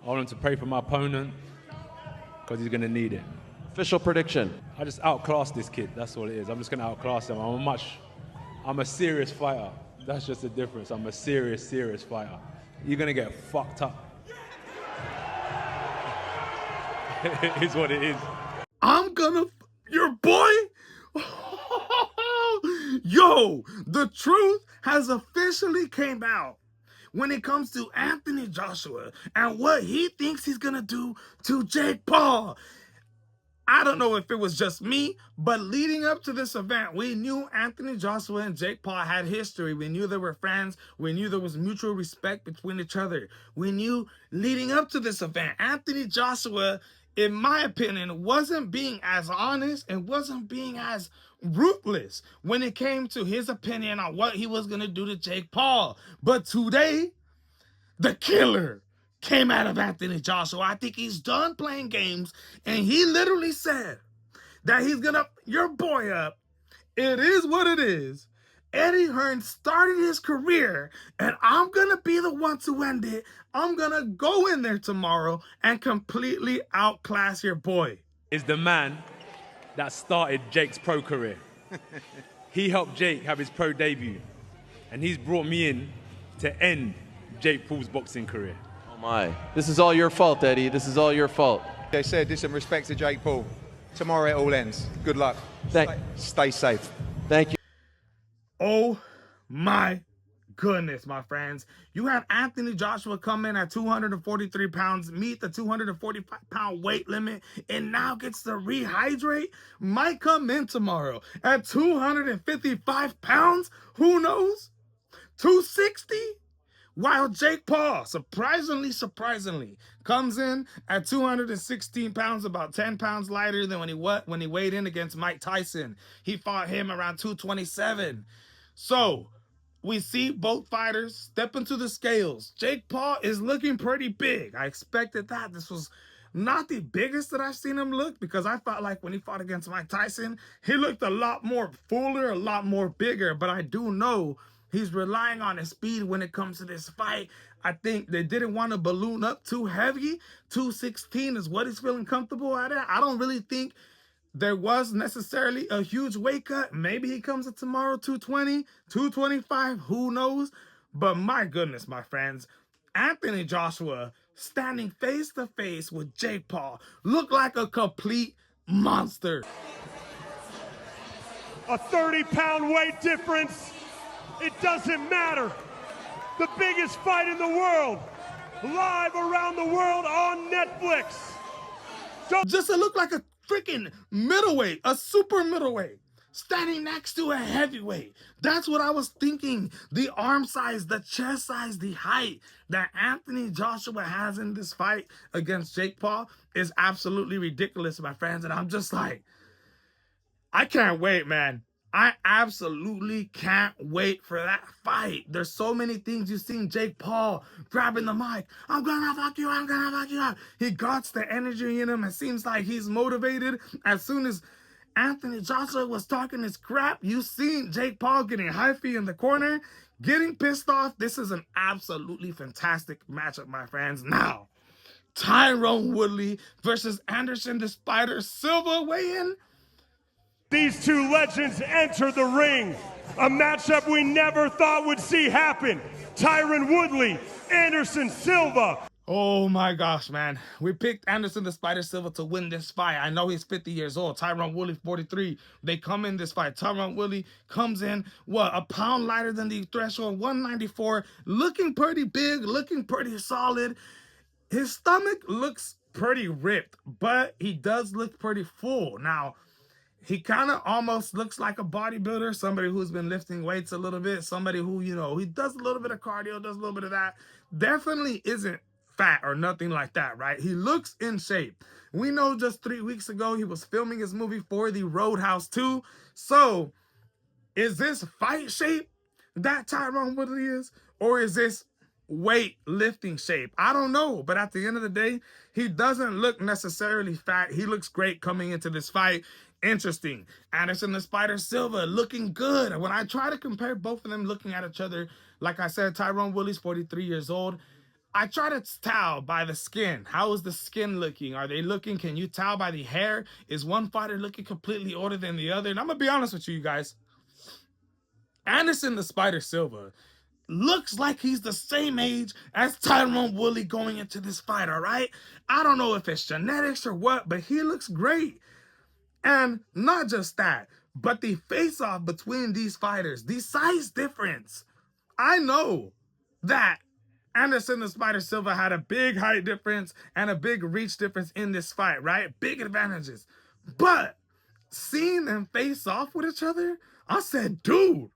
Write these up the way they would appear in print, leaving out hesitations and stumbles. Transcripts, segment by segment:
I want him to pray for my opponent because he's going to need it. Official prediction. I just outclass this kid. That's all it is. I'm just going to outclass him. I'm a serious fighter. That's just the difference. I'm a serious fighter. You're going to get fucked up. It is what it is. Your boy? Yo, the truth has officially came out when it comes to Anthony Joshua and what he thinks he's gonna do to Jake Paul. I don't know if it was just me, but leading up to this event, we knew Anthony Joshua and Jake Paul had history. We knew they were friends. We knew there was mutual respect between each other. We knew leading up to this event, Anthony Joshua, in my opinion, wasn't being as honest and wasn't being as ruthless when it came to his opinion on what he was going to do to Jake Paul. But today, the killer came out of Anthony Joshua. I think he's done playing games, and he literally said that he's going to your boy up. It is what it is. Eddie Hearn started his career, and I'm going to be the one to end it. I'm going to go in there tomorrow and completely outclass your boy. Is the man that started Jake's pro career. He helped Jake have his pro debut, and he's brought me in to end Jake Paul's boxing career. Oh my. This is all your fault, Eddie. This is all your fault. They said, this in respect to Jake Paul. Tomorrow it all ends. Good luck. Stay safe. Thank you. Oh my goodness, my friends. You had Anthony Joshua come in at 243 pounds, meet the 245-pound weight limit, and now gets to rehydrate. Might come in tomorrow at 255 pounds. Who knows? 260? While Jake Paul, surprisingly, comes in at 216 pounds, about 10 pounds lighter than when he weighed in against Mike Tyson. He fought him around 227. So we see both fighters step into the scales. Jake Paul is looking pretty big. I expected that. This was not the biggest that I've seen him look, because I felt like when he fought against Mike Tyson, he looked a lot more fuller, a lot more bigger. But I do know he's relying on his speed when it comes to this fight. I think they didn't want to balloon up too heavy. 216 is what he's feeling comfortable at. I don't really think there was necessarily a huge weight cut. Maybe he comes in tomorrow, 220, 225, who knows? But my goodness, my friends, Anthony Joshua standing face to face with Jake Paul looked like a complete monster. A 30-pound weight difference. It doesn't matter. The biggest fight in the world, live around the world on Netflix. Just to look like a freaking middleweight, a super middleweight, standing next to a heavyweight. That's what I was thinking. The arm size, the chest size, the height that Anthony Joshua has in this fight against Jake Paul is absolutely ridiculous, my friends. And I'm just like, I can't wait, man. I absolutely can't wait for that fight. There's so many things you've seen Jake Paul grabbing the mic. I'm gonna fuck you, I'm gonna fuck you up. He got the energy in him. It seems like he's motivated. As soon as Anthony Joshua was talking his crap, you seen Jake Paul getting hyphy in the corner, getting pissed off. This is an absolutely fantastic matchup, my friends. Now, Tyron Woodley versus Anderson the Spider Silva weigh-in. These two legends enter the ring. A matchup we never thought would see happen. Tyron Woodley, Anderson Silva. Oh my gosh, man. We picked Anderson the Spider Silva to win this fight. I know he's 50 years old. Tyron Woodley, 43. They come in this fight. Tyron Woodley comes in, a pound lighter than the threshold, 194. Looking pretty big, looking pretty solid. His stomach looks pretty ripped, but he does look pretty full. Now, he kind of almost looks like a bodybuilder, somebody who's been lifting weights a little bit, somebody who, he does a little bit of cardio, does a little bit of that. Definitely isn't fat or nothing like that, right? He looks in shape. We know just 3 weeks ago he was filming his movie for the Roadhouse 2. So, is this fight shape that Tyron Woodley is? Or is this weight lifting shape? I don't know. But at the end of the day, he doesn't look necessarily fat. He looks great coming into this fight. Interesting. Anderson the Spider Silva looking good. When I try to compare both of them looking at each other, like I said, Tyron Woodley's 43 years old. I try to tell by the skin. How is the skin looking? Are they looking? Can you tell by the hair? Is one fighter looking completely older than the other? And I'm going to be honest with you guys. Anderson the Spider Silva looks like he's the same age as Tyron Woodley going into this fight, all right? I don't know if it's genetics or what, but he looks great. And not just that, but the face-off between these fighters, the size difference. I know that Anderson the Spider Silva had a big height difference and a big reach difference in this fight, right? Big advantages. But seeing them face off with each other, I said, dude,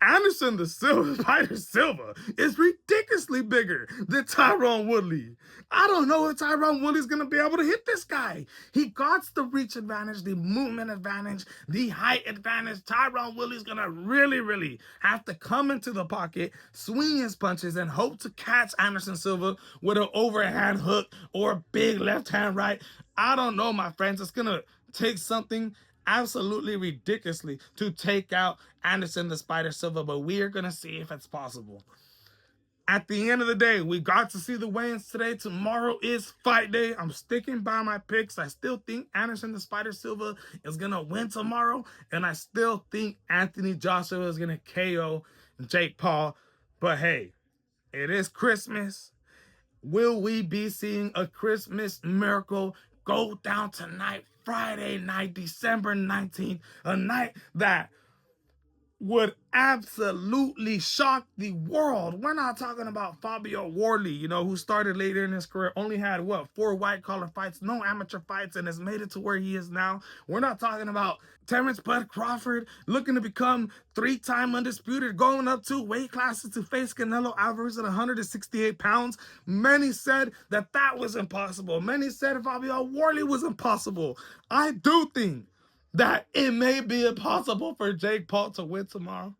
Anderson the Spider Silva is ridiculously bigger than Tyron Woodley. I don't know if Tyron Woodley's going to be able to hit this guy. He got the reach advantage, the movement advantage, the height advantage. Tyron Woodley's going to really have to come into the pocket, swing his punches, and hope to catch Anderson Silva with an overhand hook or a big left hand right. I don't know, my friends. It's going to take something absolutely ridiculously to take out Anderson the Spider Silva, but we are going to see if it's possible. At the end of the day, we got to see the weigh-ins today. Tomorrow is fight day. I'm sticking by my picks. I still think Anderson the Spider Silva is going to win tomorrow, and I still think Anthony Joshua is going to KO Jake Paul. But hey, it is Christmas. Will we be seeing a Christmas miracle go down tonight, Friday night, December 19th, a night that would absolutely shock the world? We're not talking about Fabio Wardley, you know, who started later in his career, only had, 4 white-collar fights, no amateur fights, and has made it to where he is now. We're not talking about Terrence Bud Crawford looking to become 3-time undisputed, going up 2 weight classes to face Canelo Alvarez at 168 pounds. Many said that was impossible. Many said Fabio Wardley was impossible. I do think that it may be impossible for Jake Paul to win tomorrow.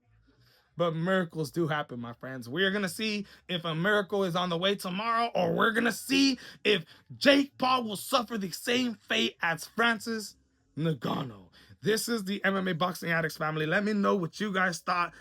But miracles do happen, my friends. We're going to see if a miracle is on the way tomorrow, or we're going to see if Jake Paul will suffer the same fate as Francis Ngannou. This is the MMA Boxing Addicts family. Let me know what you guys thought.